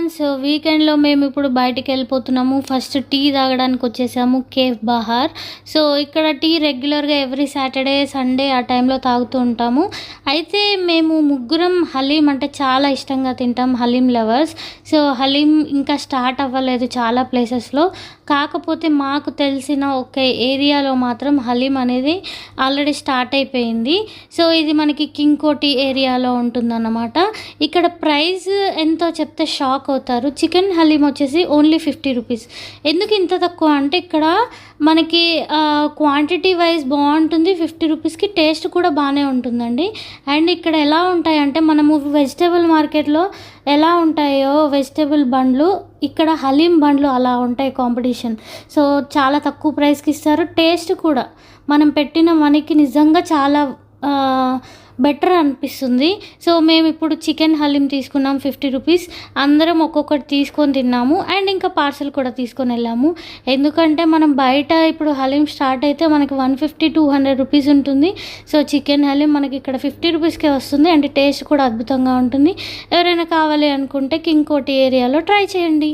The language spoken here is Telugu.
ఎవ్రీవన్. సో వీకెండ్లో మేము ఇప్పుడు బయటికి వెళ్ళిపోతున్నాము. ఫస్ట్ టీ తాగడానికి వచ్చేసాము కేఫ్ బహార్. సో ఇక్కడ టీ రెగ్యులర్గా ఎవ్రీ సాటర్డే సండే ఆ టైంలో తాగుతూ ఉంటాము. అయితే మేము ముగ్గురం హలీం అంటే చాలా ఇష్టంగా తింటాం, హలీం లవర్స్. సో హలీం ఇంకా స్టార్ట్ అవ్వలేదు చాలా ప్లేసెస్లో, కాకపోతే మాకు తెలిసిన ఒక ఏరియాలో మాత్రం హలీం అనేది ఆల్రెడీ స్టార్ట్ అయిపోయింది. సో ఇది మనకి కింగ్ కోటి ఏరియాలో ఉంటుందన్నమాట. ఇక్కడ ప్రైస్ ఎంతో చెప్తే షాక్ అవుతారు. చికెన్ హలీం వచ్చేసి ఓన్లీ 50 రూపీస్. ఎందుకు ఇంత తక్కువ అంటే ఇక్కడ మనకి క్వాంటిటీ వైజ్ బాగుంటుంది, 50 రూపీస్కి టేస్ట్ కూడా బాగానే ఉంటుందండి. అండ్ ఇక్కడ ఎలా ఉంటాయంటే మనము వెజిటేబుల్ మార్కెట్లో ఎలా ఉంటాయో వెజిటేబుల్ బండ్లు, ఇక్కడ హలీం బండ్లు అలా ఉంటాయి కాంపిటీషన్. సో చాలా తక్కువ ప్రైస్కి ఇస్తారు. టేస్ట్ కూడా మనం పెట్టిన మనీకి నిజంగా చాలా బెటర్ అనిపిస్తుంది. సో మేము ఇప్పుడు చికెన్ హలీం తీసుకున్నాం 50 రూపీస్. అందరం ఒక్కొక్కటి తీసుకొని తిన్నాము అండ్ ఇంకా పార్సల్ కూడా తీసుకొని వెళ్ళాము. ఎందుకంటే మనం బయట ఇప్పుడు హలీం స్టార్ట్ అయితే మనకి 150-200 రూపీస్ ఉంటుంది. సో చికెన్ హలీం మనకి ఇక్కడ 50 రూపీస్కే వస్తుంది అండ్ టేస్ట్ కూడా అద్భుతంగా ఉంటుంది. ఎవరైనా కావాలి అనుకుంటే కింగ్ కోటి ఏరియాలో ట్రై చేయండి.